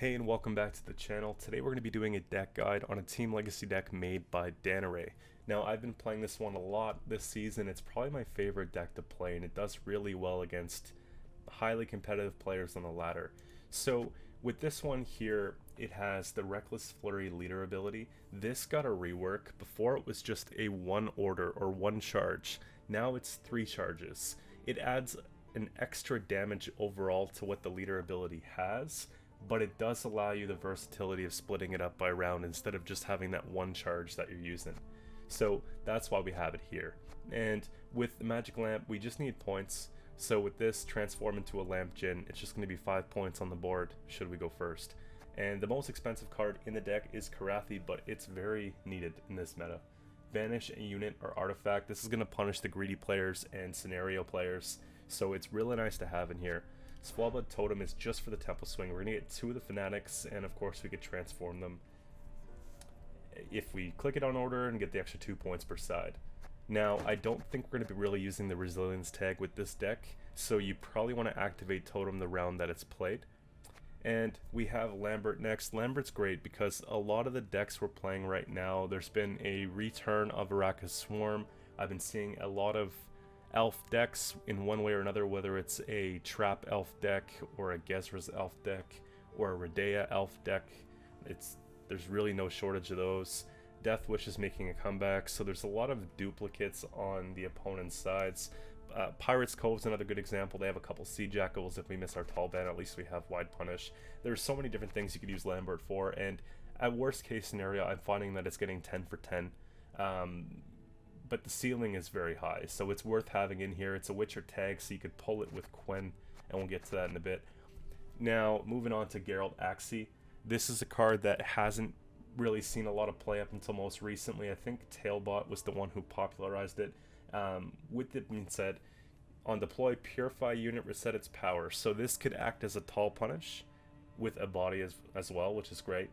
Hey and welcome back to the channel. Today we're going to be doing a deck guide on a Team Legacy deck made by Danirai. Now I've been playing this one a lot this season. It's probably my favorite deck to play and it does really well against highly competitive players on the ladder. So with this one here, it has the Reckless Flurry leader ability. This got a rework. Before it was just a one order or one charge. Now it's 3 charges. It adds an extra damage overall to what the leader ability has, but it does allow you the versatility of splitting it up by round instead of just having that one charge that you're using. So that's why we have it here. And with the magic lamp, we just need points. So with this, transform into a lamp djinn, it's just going to be 5 points on the board should we go first. And the most expensive card in the deck is Carapace, but it's very needed in this meta. Banish a unit or artifact. This is going to punish the greedy players and scenario players, so it's really nice to have in here. Squabbled Totem is just for the Temple Swing. We're going to get 2 of the Fanatics, and of course we could transform them if we click it on order and get the extra 2 points per side. Now, I don't think we're going to be really using the Resilience tag with this deck, so you probably want to activate Totem the round that it's played. And we have Lambert next. Lambert's great because a lot of the decks we're playing right now, there's been a return of Araka's Swarm. I've been seeing a lot of elf decks in one way or another, whether it's a trap elf deck or a Gezra's elf deck or a Redea elf deck. There's really no shortage of those. Death Wish is making a comeback, so there's a lot of duplicates on the opponent's sides. Pirate's Cove is another good example. They have a couple Sea Jackals. If we miss our tall ban, at least we have Wide Punish. There's so many different things you could use Lambert for, and at worst case scenario, I'm finding that it's getting 10 for 10. But the ceiling is very high, so it's worth having in here. It's a Witcher tag, so you could pull it with Quen, and we'll get to that in a bit. Now, moving on to Geralt Axii. This is a card that hasn't really seen a lot of play up until most recently. I think Tailbot was the one who popularized it. With it being said, on deploy, Purify unit, reset its power. So this could act as a tall punish with a body as well, which is great.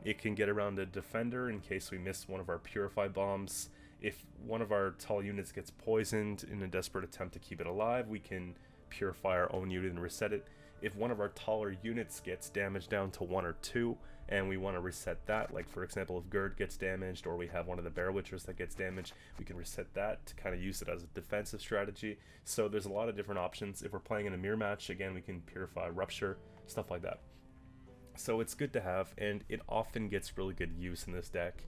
It can get around a defender in case we miss one of our Purify bombs. If one of our tall units gets poisoned in a desperate attempt to keep it alive, we can purify our own unit and reset it. If one of our taller units gets damaged down to 1 or 2 and we want to reset that, like for example if Gerd gets damaged or we have one of the Bear Witchers that gets damaged, we can reset that to kind of use it as a defensive strategy. So there's a lot of different options. If we're playing in a mirror match, again, we can purify, rupture, stuff like that. So it's good to have, and it often gets really good use in this deck.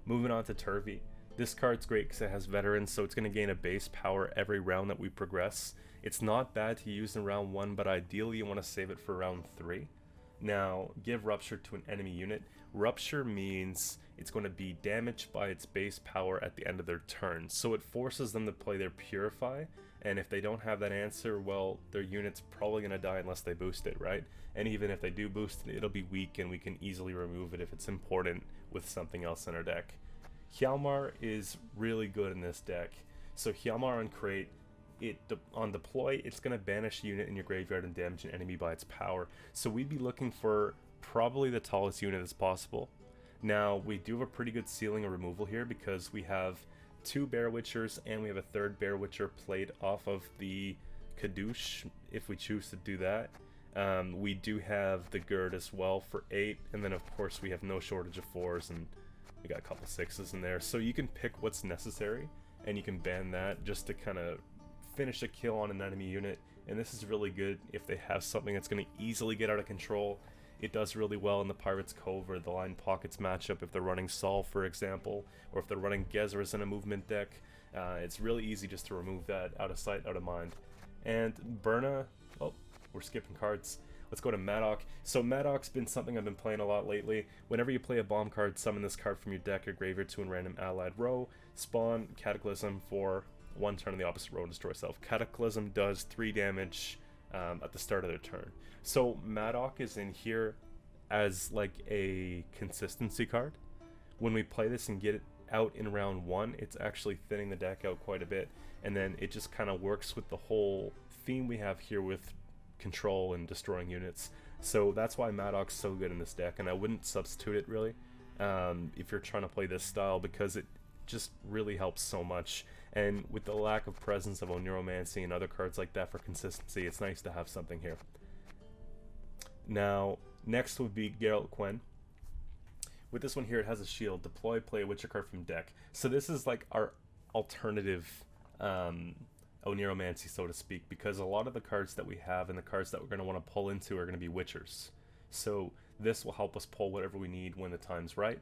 Moving on to Turvey. This card's great because it has veterans, so it's going to gain a base power every round that we progress. It's not bad to use in round 1, but ideally you want to save it for round 3. Now, give Rupture to an enemy unit. Rupture means it's going to be damaged by its base power at the end of their turn, so it forces them to play their Purify, and if they don't have that answer, well, their unit's probably going to die unless they boost it, right? And even if they do boost it, it'll be weak and we can easily remove it if it's important with something else in our deck. Hjalmar is really good in this deck. So Hjalmar on crate, on deploy, it's going to banish a unit in your graveyard and damage an enemy by its power. So we'd be looking for probably the tallest unit as possible. Now, we do have a pretty good ceiling of removal here because we have 2 Bear Witchers and we have a 3rd Bear Witcher played off of the Kadoosh, if we choose to do that. We do have the Gerd as well for 8, and then of course we have no shortage of 4s, and we got a couple 6s in there. So you can pick what's necessary, and you can ban that just to kind of finish a kill on an enemy unit. And this is really good if they have something that's going to easily get out of control. It does really well in the Pirate's Cove or the Line Pockets matchup if they're running Sol, for example, or if they're running Gezra's in a movement deck. It's really easy just to remove that out of sight, out of mind. And Berna, oh, we're skipping cards. Let's go to Madoc. So Madoc's been something I've been playing a lot lately. Whenever you play a bomb card, summon this card from your deck or graveyard to a random allied row. Spawn Cataclysm for 1 turn in the opposite row and destroy self. Cataclysm does 3 damage at the start of their turn. So Madoc is in here as like a consistency card. When we play this and get it out in round 1, it's actually thinning the deck out quite a bit. And then it just kind of works with the whole theme we have here with control and destroying units. So that's why Madoc's so good in this deck, and I wouldn't substitute it really if you're trying to play this style, because it just really helps so much. And with the lack of presence of Oneiromancy and other cards like that for consistency, it's nice to have something here. Now, Next would be Geralt Quen. With this one here, it has a shield. Deploy, play a Witcher card from deck. So this is like our alternative Oniromancy, so to speak, because a lot of the cards that we have and the cards that we're going to want to pull into are going to be Witchers. So this will help us pull whatever we need when the time's right.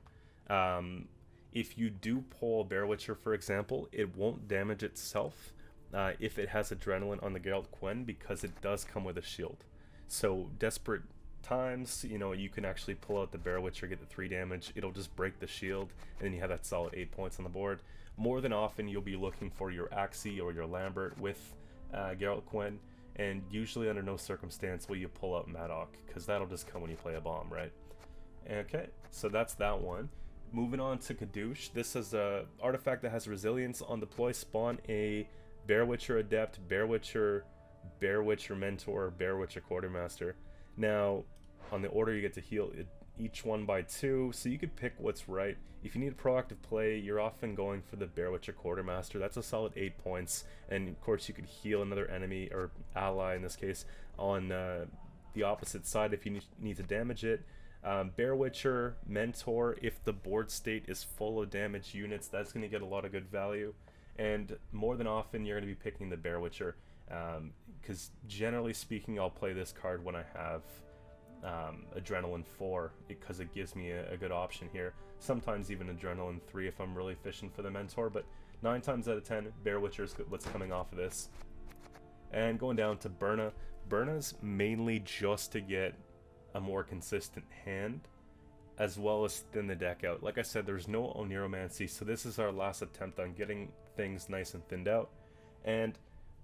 If you do pull a Bear Witcher, for example, it won't damage itself if it has Adrenaline on the Geralt Quen, because it does come with a shield. So desperate times, you know, you can actually pull out the Bear Witcher, get the 3 damage, it'll just break the shield, and then you have that solid 8 points on the board. More than often, you'll be looking for your Axii or your Lambert with Geralt Quen, and usually under no circumstance will you pull out Madoc, because that'll just come when you play a bomb, right? Okay, so that's that one. Moving on to Kadoosh. This is a artifact that has resilience. On deploy, spawn a Bear Witcher Adept, Bear Witcher Mentor, Bear Witcher Quartermaster. Now, on the order, you get to heal each one by 2, so you could pick what's right. If you need a proactive play, you're often going for the Bear Witcher Quartermaster. That's a solid 8 points, and of course you could heal another enemy, or ally in this case, on the opposite side if you need to damage it. Bear Witcher Mentor, if the board state is full of damaged units, that's going to get a lot of good value. And more than often, you're going to be picking the Bear Witcher, because generally speaking, I'll play this card when I have Adrenaline 4, because it gives me a good option here. Sometimes even Adrenaline 3 if I'm really fishing for the Mentor, but 9 times out of 10, Bear Witcher is what's coming off of this. And going down to Birna. Birna's mainly just to get a more consistent hand, as well as thin the deck out. Like I said, there's no Oniromancy, so this is our last attempt on getting things nice and thinned out. And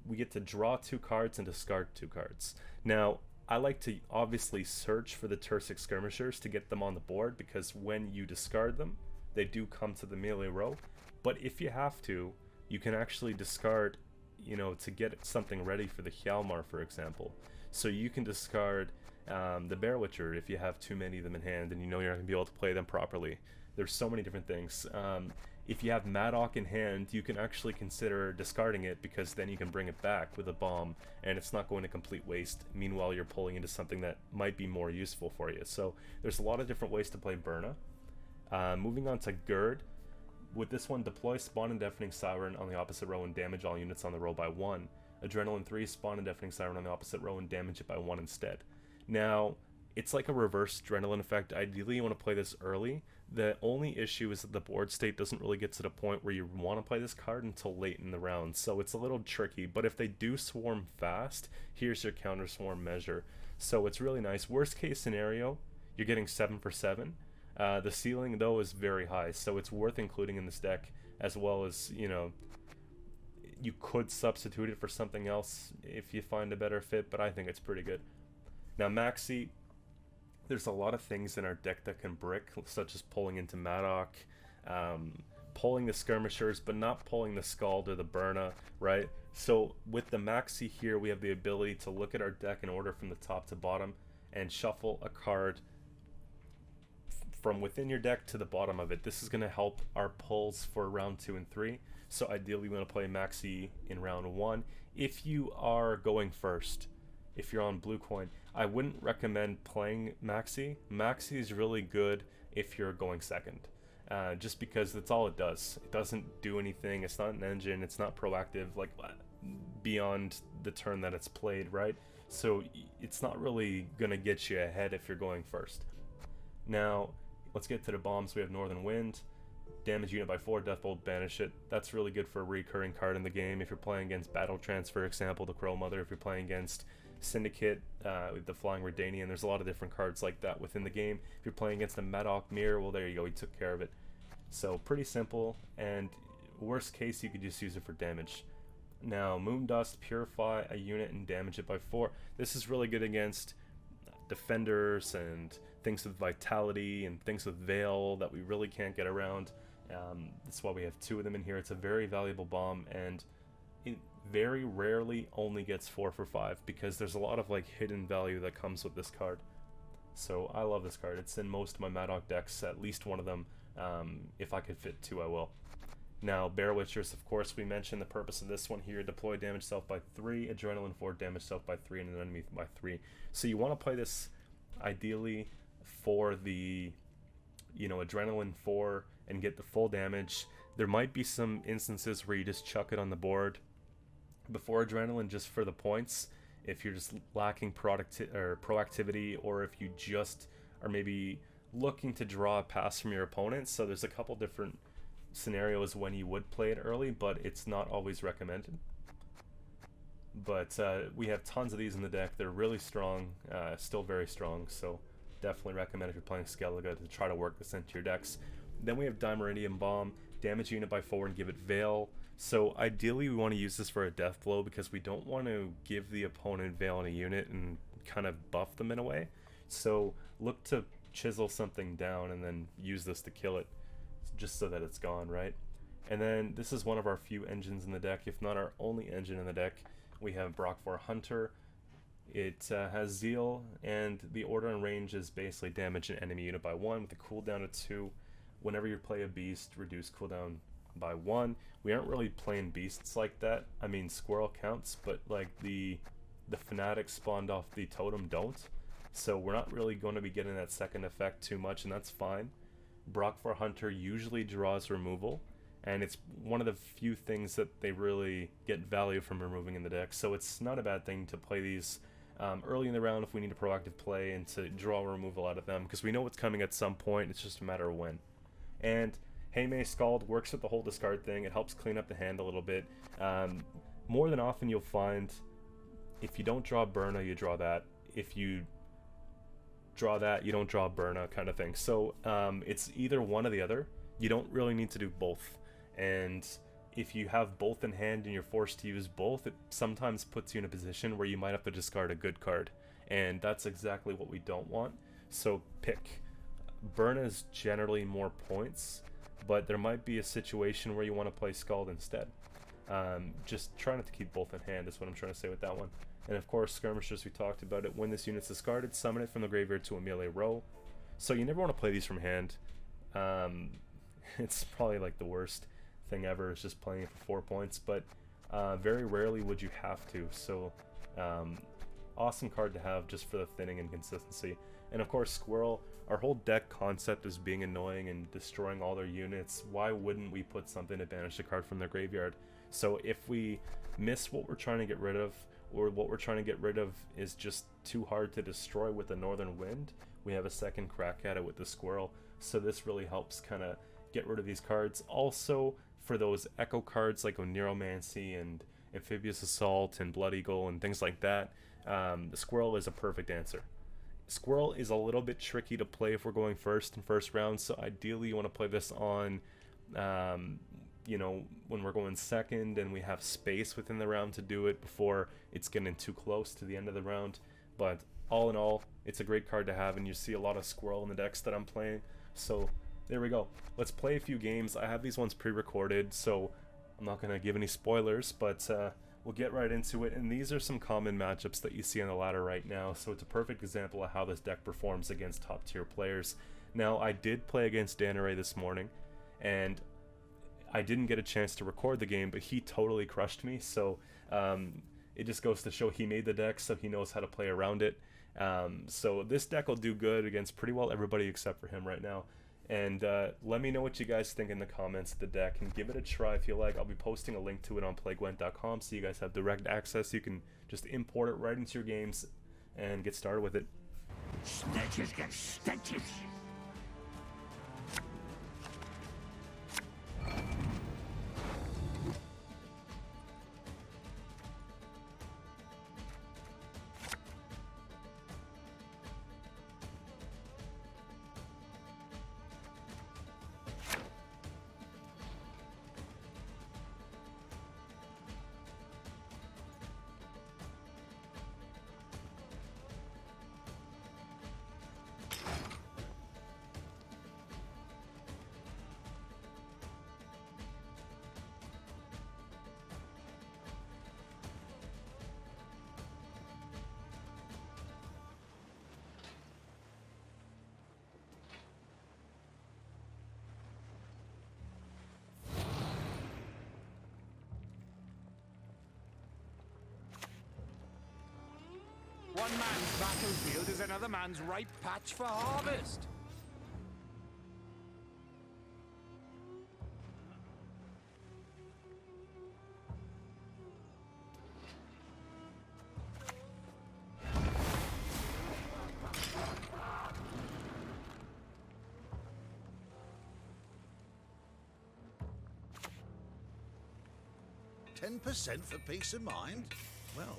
we get to draw 2 cards and discard 2 cards. Now, I like to obviously search for the Tursic Skirmishers to get them on the board, because when you discard them, they do come to the melee row. But if you have to, you can actually discard, you know, to get something ready for the Hjalmar, for example. So you can discard the Bear Witcher if you have too many of them in hand and you know you're not going to be able to play them properly. There's so many different things. If you have Madoc in hand, you can actually consider discarding it, because then you can bring it back with a bomb and it's not going to complete waste. Meanwhile, you're pulling into something that might be more useful for you. So there's a lot of different ways to play Birna. Moving on to Gerd. With this one, deploy Spawn and Deafening Siren on the opposite row and damage all units on the row by 1. Adrenaline 3, Spawn and Deafening Siren on the opposite row and damage it by 1 instead. Now, it's like a reverse Adrenaline effect. Ideally, you want to play this early. The only issue is that the board state doesn't really get to the point where you want to play this card until late in the round, so it's a little tricky. But if they do swarm fast, here's your counter swarm measure. So it's really nice. Worst case scenario, you're getting 7 for 7. The ceiling, though, is very high, so it's worth including in this deck, as well as, you know, you could substitute it for something else if you find a better fit, but I think it's pretty good. Now, Maxi, there's a lot of things in our deck that can brick, such as pulling into Madoc, pulling the Skirmishers, but not pulling the Skald or the Birna, right? So with the Maxi here, we have the ability to look at our deck in order from the top to bottom and shuffle a card from within your deck to the bottom of it. This is going to help our pulls for round 2 and 3. So ideally, we want to play Maxi in round 1. If you are going first, if you're on blue coin, I wouldn't recommend playing Maxi. Maxi is really good if you're going second, just because that's all it does. It doesn't do anything. It's not an engine. It's not proactive, like beyond the turn that it's played, right? So it's not really gonna get you ahead if you're going first. Now, let's get to the bombs. We have Northern Wind. Damage unit by 4, Deathbolt, banish it. That's really good for a recurring card in the game. If you're playing against Battle Trance, for example, the Crow Mother. If you're playing against Syndicate, with the Flying Redanian, there's a lot of different cards like that within the game. If you're playing against a Madoc Mirror, well, there you go, he took care of it. So pretty simple, and worst case, you could just use it for damage. Now, Moondust, purify a unit and damage it by 4. This is really good against defenders and things with vitality and things with veil that we really can't get around. That's why we have 2 of them in here. It's a very valuable bomb, and it very rarely only gets 4 for 5, because there's a lot of like hidden value that comes with this card. So I love this card. It's in most of my Madoc decks, at least one of them. If I could fit 2, I will. Now, Bear Witchers, of course, we mentioned the purpose of this one here. Deploy damage self by 3, Adrenaline 4, damage self by 3, and an enemy by 3. So you want to play this ideally for the, Adrenaline 4 and get the full damage. There might be some instances where you just chuck it on the board before Adrenaline just for the points, if you're just lacking proactivity, or if you just are maybe looking to draw a pass from your opponent. So there's a couple different scenarios when you would play it early, but it's not always recommended. But we have tons of these in the deck. They're really strong, still very strong, so definitely recommend if you're playing Skellige to try to work this into your decks. Then we have Dimeridium Bomb, damage unit by 4 and give it Veil. So ideally we want to use this for a death blow because we don't want to give the opponent Veil on a unit and kind of buff them in a way. So look to chisel something down and then use this to kill it, just so that it's gone, right? And then this is one of our few engines in the deck, if not our only engine in the deck. We have Brock 4 Hunter. It has Zeal, and the order and range is basically damage an enemy unit by 1 with a cooldown of 2. Whenever you play a beast, reduce cooldown by 1. We aren't really playing beasts like that. I mean, Squirrel counts, but like the Fanatics spawned off the totem don't. So we're not really going to be getting that second effect too much, and that's fine. Brock 4 Hunter usually draws removal, and it's one of the few things that they really get value from removing in the deck. So it's not a bad thing to play these early in the round if we need a proactive play and to draw removal out of them, because we know what's coming at some point. It's just a matter of when. And Haymay Scald works with the whole discard thing. It helps clean up the hand a little bit. More than often you'll find if you don't draw Burna, you draw that. If you draw that, you don't draw Burna, kind of thing. So it's either one or the other. You don't really need to do both. And if you have both in hand and you're forced to use both, it sometimes puts you in a position where you might have to discard a good card. And that's exactly what we don't want. So pick. Burna is generally more points, but there might be a situation where you want to play Scald instead. Just try not to keep both in hand is what I'm trying to say with that one. And of course, Skirmishers, we talked about it. When this unit's discarded, summon it from the graveyard to a melee row. So you never want to play these from hand. It's probably like the worst thing ever, is just playing it for 4 points, but very rarely would you have to. So awesome card to have just for the thinning and consistency. And of course, Squirrel, our whole deck concept is being annoying and destroying all their units. Why wouldn't we put something to banish the card from their graveyard? So if we miss what we're trying to get rid of, or what we're trying to get rid of is just too hard to destroy with the Northern Wind, we have a second crack at it with the Squirrel. So this really helps kind of get rid of these cards. Also, for those Echo cards like Oneromancy and Amphibious Assault and Blood Eagle and things like that, the Squirrel is a perfect answer. Squirrel is a little bit tricky to play if we're going first round, so ideally you want to play this on, when we're going second and we have space within the round to do it before it's getting too close to the end of the round. But all in all, it's a great card to have, and you see a lot of Squirrel in the decks that I'm playing. So there we go. Let's play a few games. I have these ones pre-recorded, so I'm not going to give any spoilers, but we'll get right into it. And these are some common matchups that you see on the ladder right now, so it's a perfect example of how this deck performs against top tier players. Now, I did play against Danirai this morning, and I didn't get a chance to record the game, but he totally crushed me. So it just goes to show he made the deck, so he knows how to play around it. So this deck will do good against pretty well everybody except for him right now. And let me know what you guys think in the comments of the deck, and give it a try if you like. I'll be posting a link to it on playgwent.com, so you guys have direct access. You can just import it right into your games and get started with it. Snitches get stitches. One man's battlefield is another man's ripe patch for harvest. %10 for peace of mind? Well...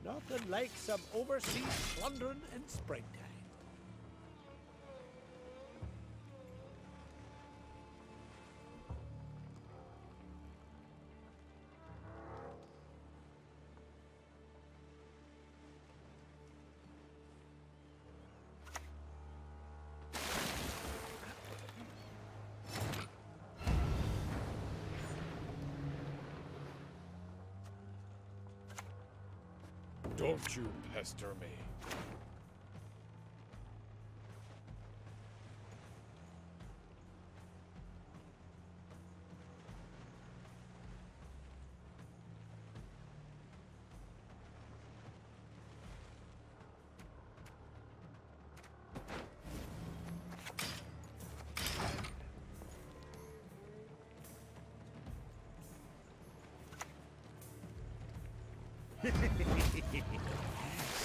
Nothing like some overseas plundering in springtime. Don't you pester me.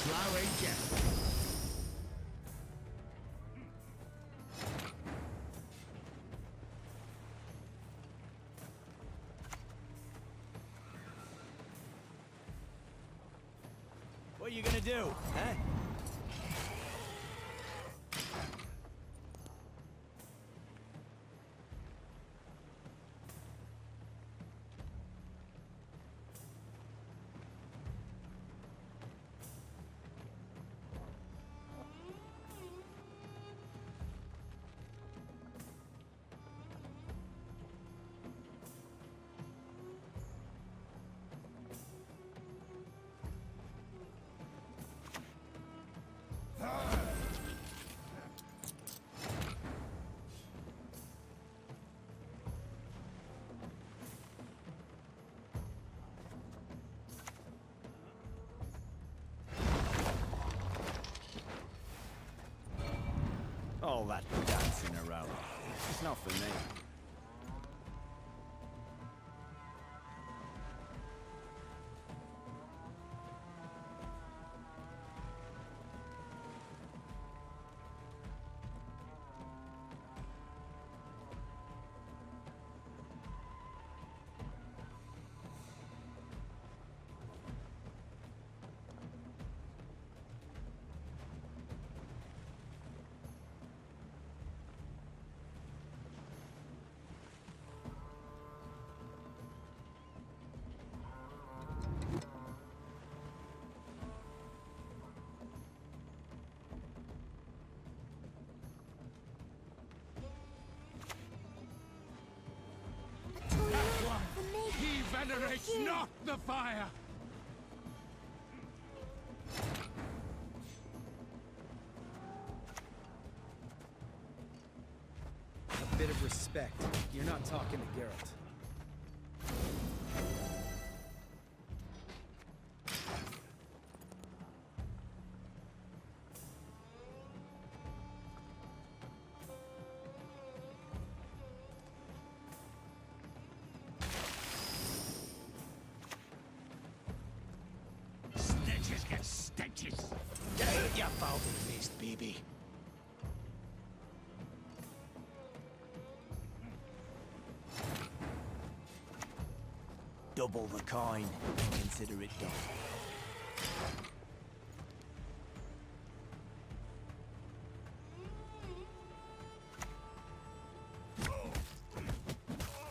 Flurry Jeff. What are you gonna do, huh? All that dancing around. It's not for me. He venerates not the fire! A bit of respect. You're not talking to Geralt. Snitches get dentist. Get your foul-faced baby. Double the coin and consider it done.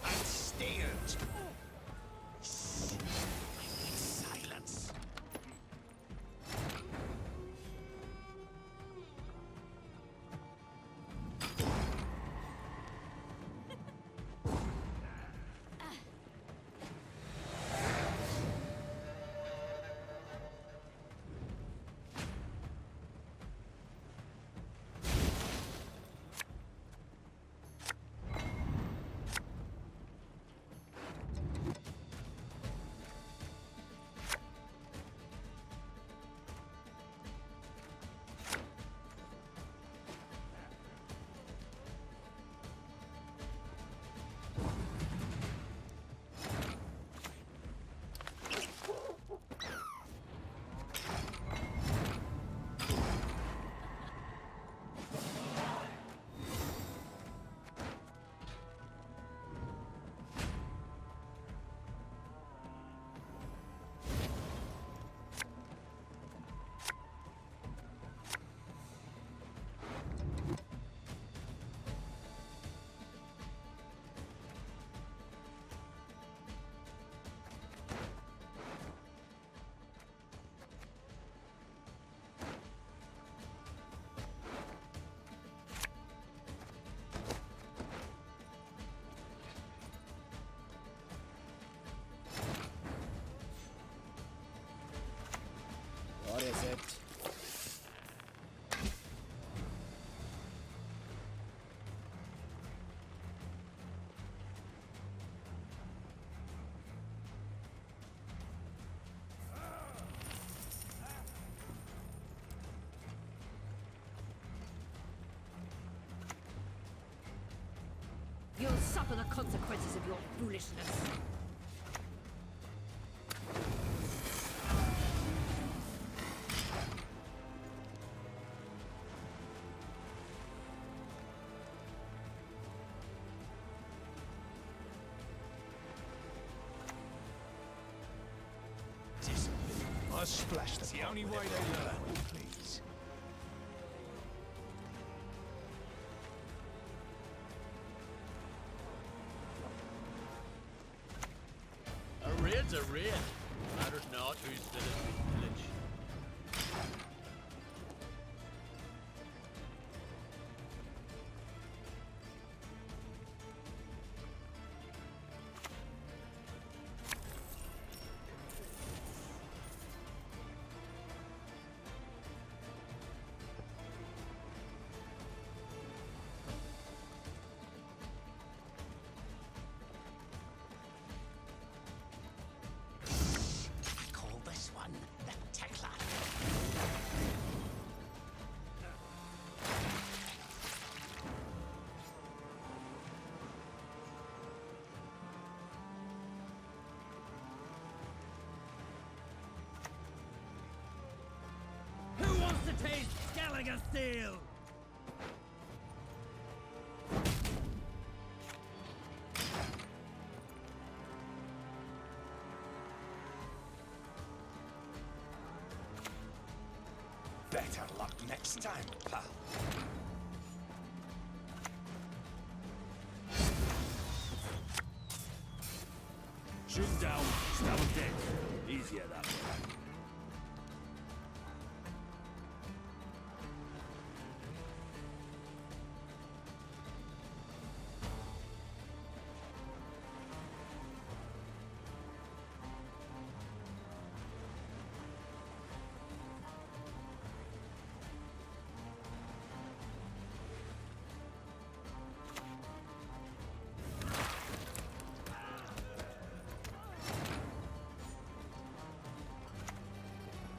And stairs. Silence. What is it? You'll suffer the consequences of your foolishness. Must splash the only way they learn. Please. A raid's a raid. Matters not who's village. Call this one the Technica. Who wants to taste Skellige steel? Better luck next time, pal. Shoot down, stab dead. Easier that way.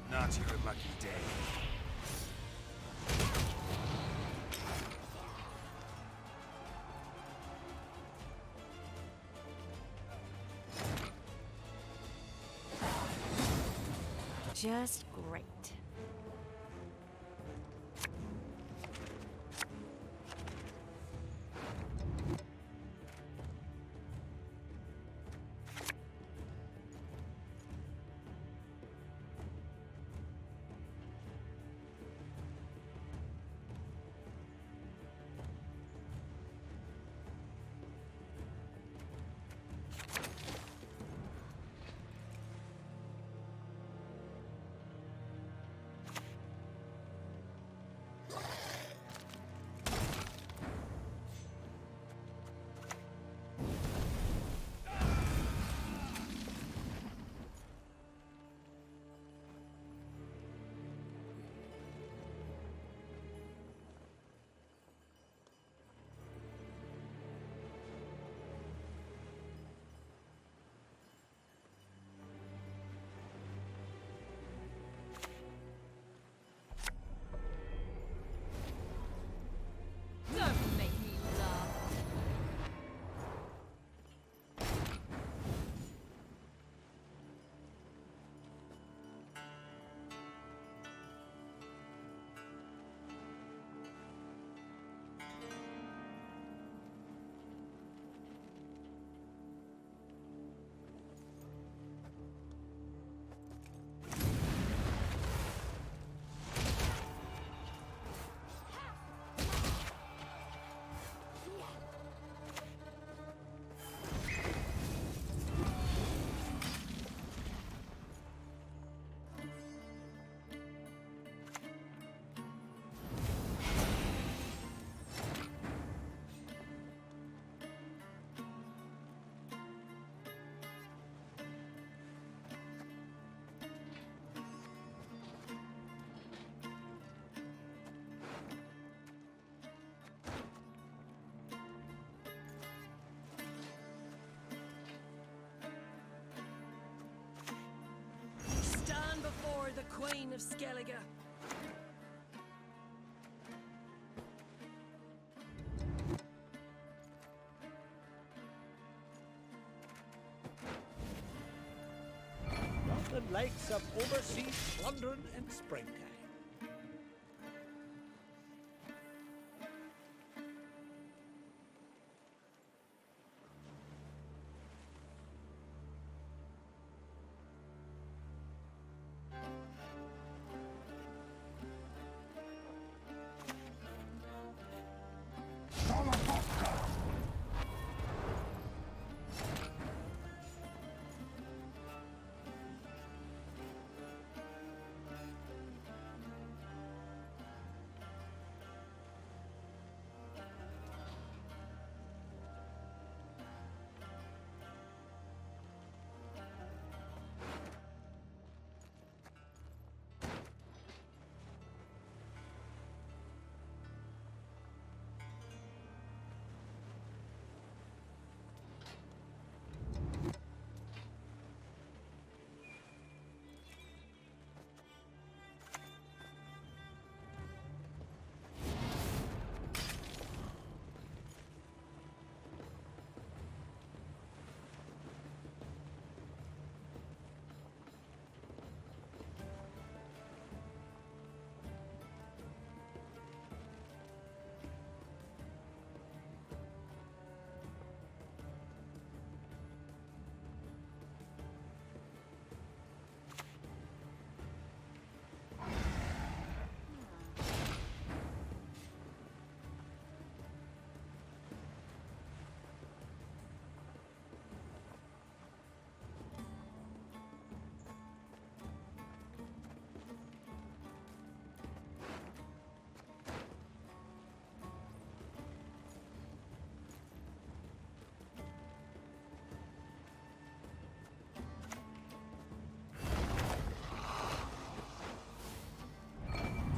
Not your lucky day. Just great. Queen of Skellige. Nothing like some overseas plundering in springtime.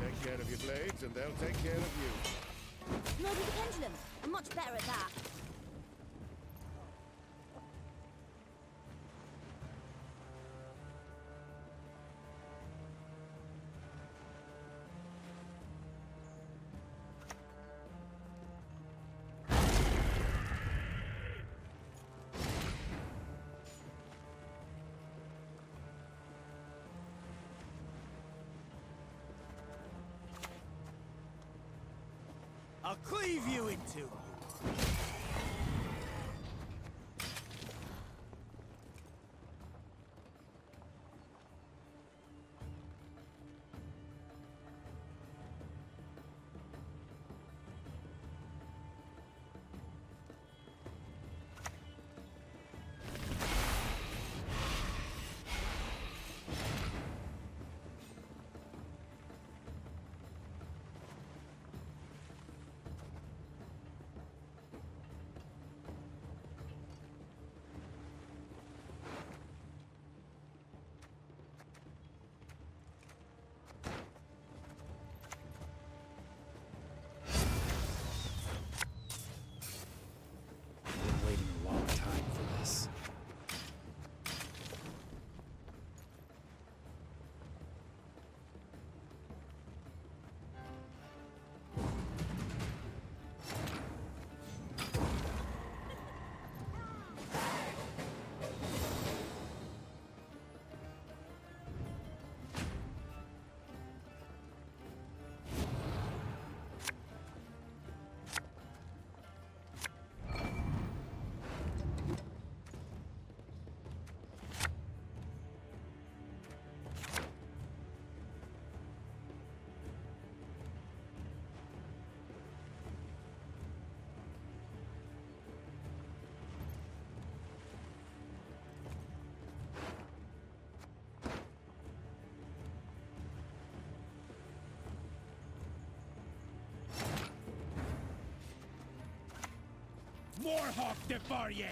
Take care of your blades, and they'll take care of you. Loading the pendulum. I'm much better at that. I'll cleave you in two. Been waiting a long time for this. Warhawk de Barrier!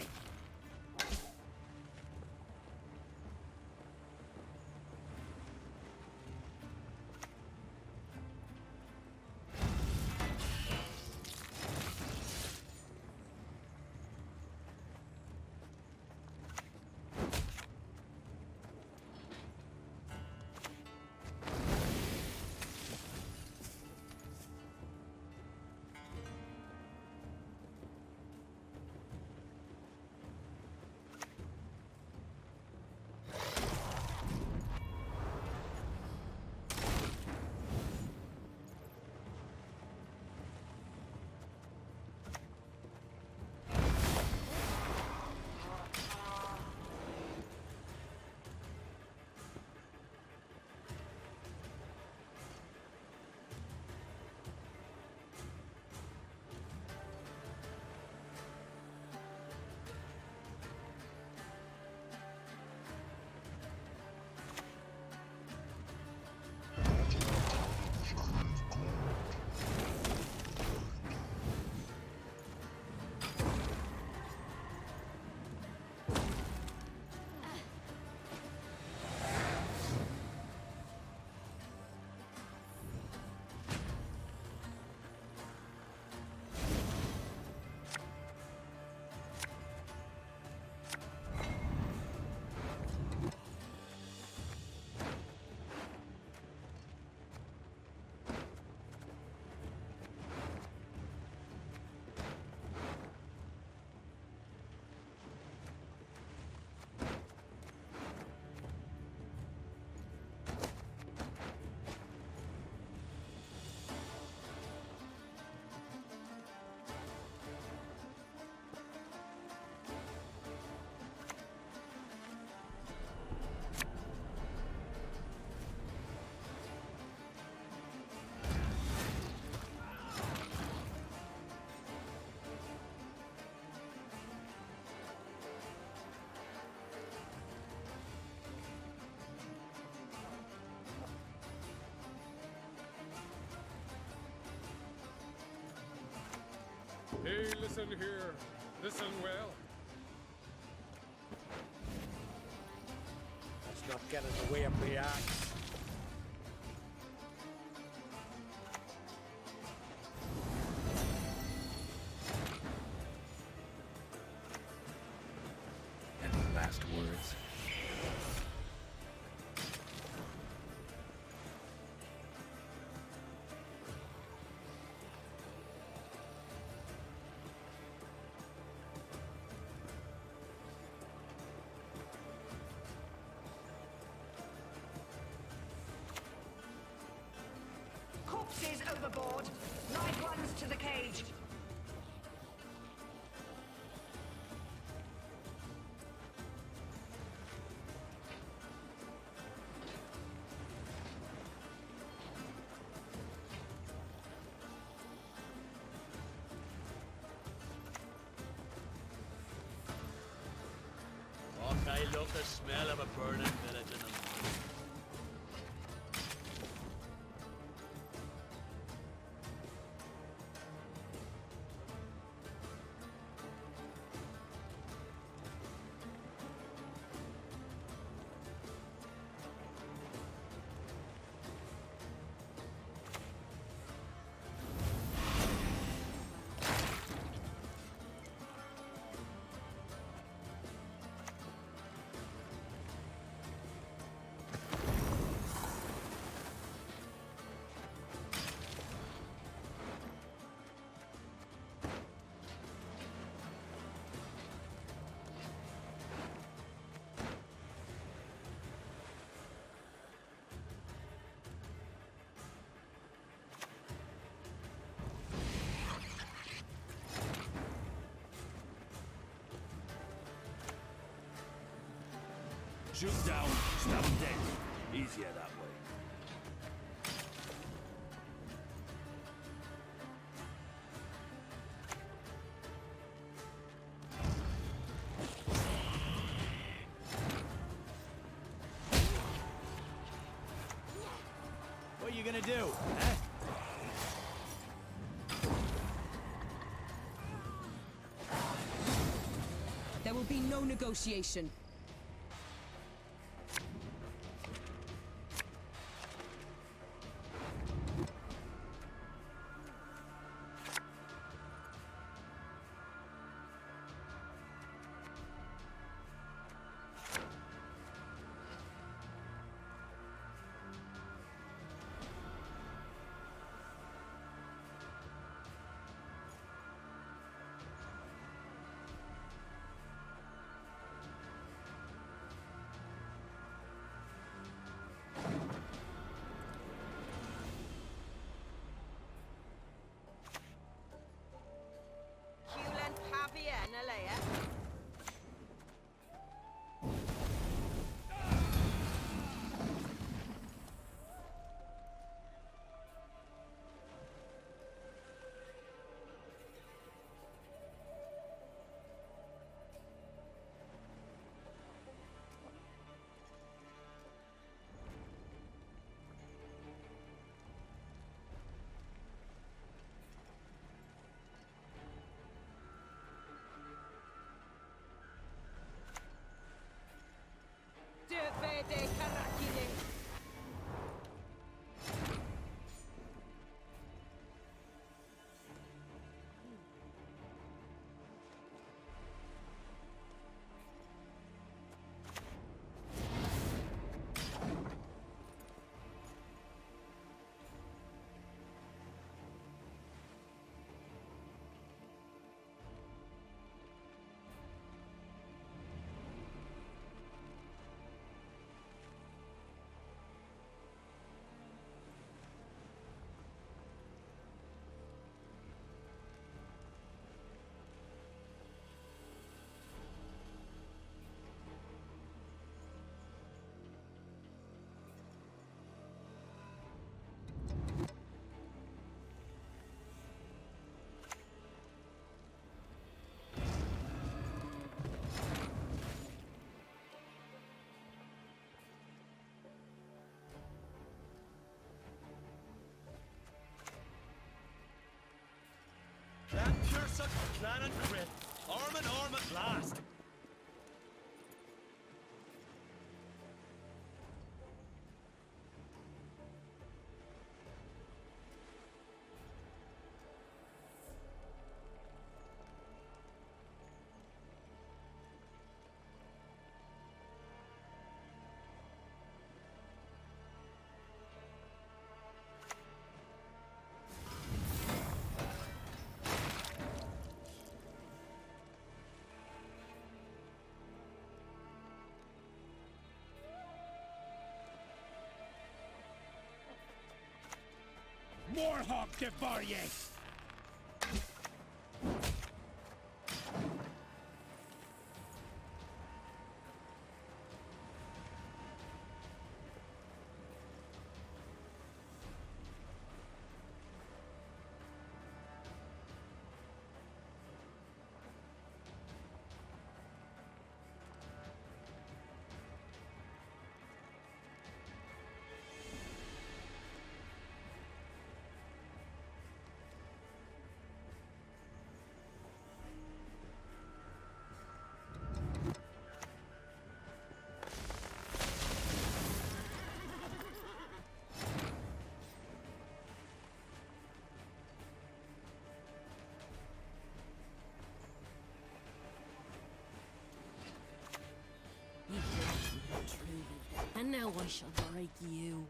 Hey, listen here. Listen well. Let's not get in the way of the axe. Any last words? Corpses overboard. Live ones to the cage. Oh, I love the smell of a burning village in the morning. Shoot down, stab him dead. Easier that way. What are you gonna do, huh? There will be no negotiation. such plan and crit. Arm at last. More hog devour ye! And now I shall break you.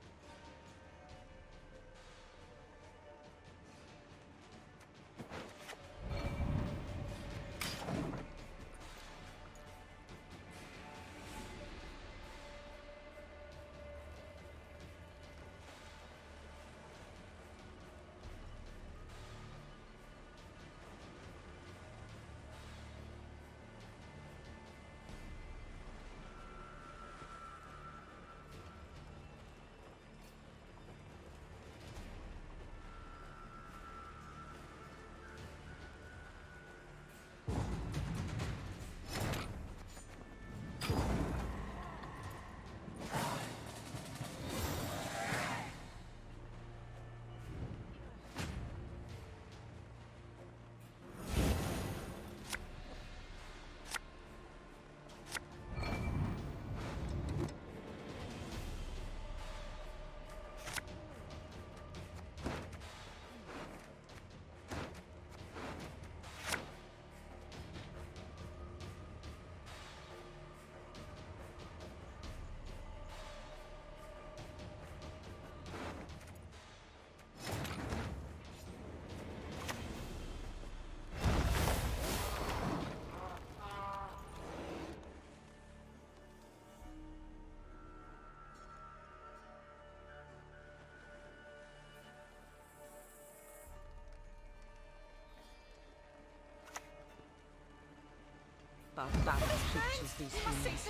Barbaric creatures, these humans,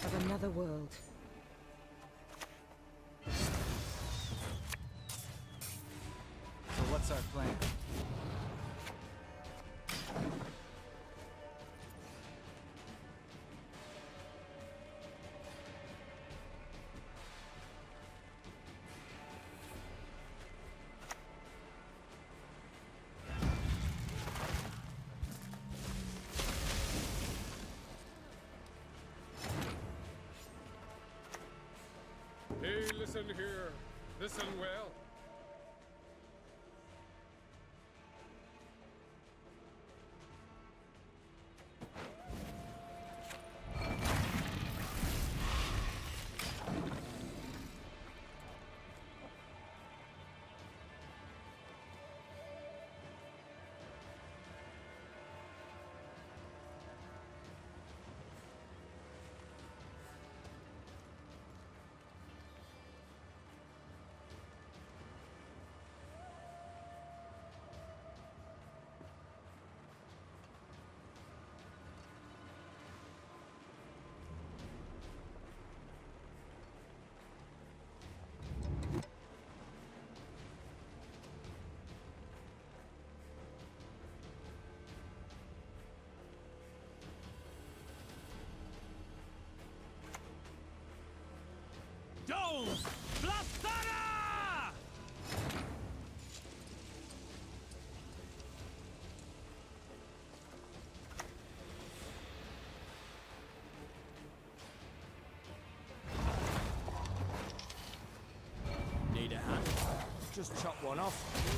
of another world. So what's our plan? Hey, listen here. Listen well. Doles! Blastana! just chop one off.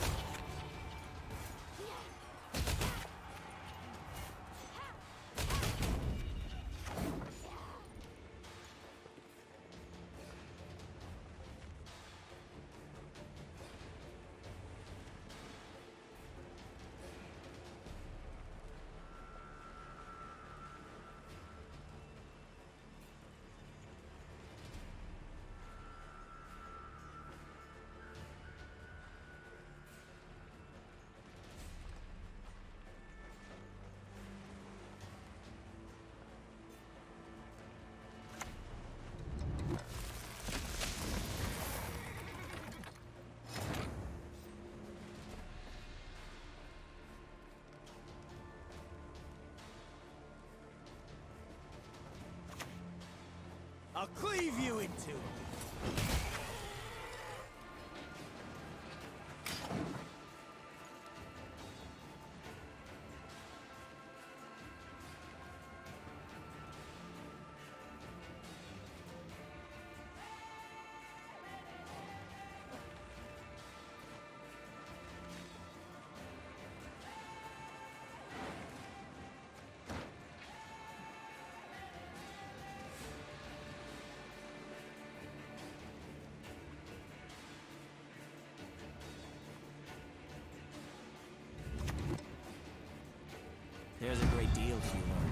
I'll cleave you in two. There's a great deal to learn.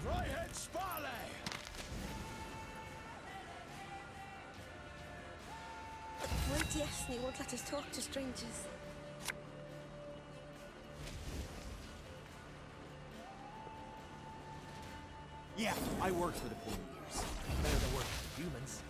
Right-head Sparley! My destiny won't let us talk to strangers. Yeah, I worked for the poor years. Better than work for humans.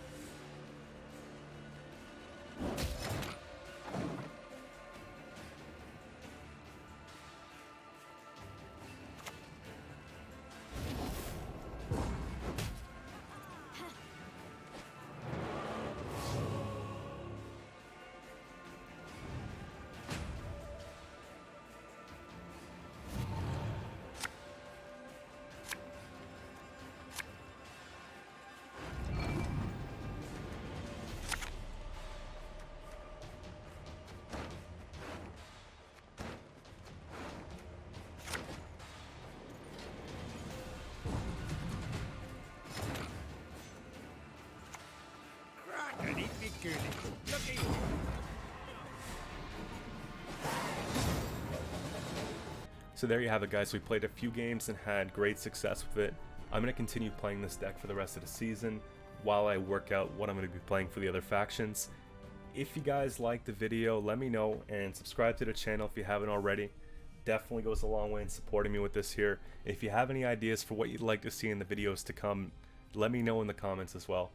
So there you have it, guys. We played a few games and had great success with it. I'm going to continue playing this deck for the rest of the season while I work out what I'm going to be playing for the other factions. If you guys liked the video, let me know, and subscribe to the channel if you haven't already. Definitely goes a long way in supporting me with this here. If you have any ideas for what you'd like to see in the videos to come, let me know in the comments as well.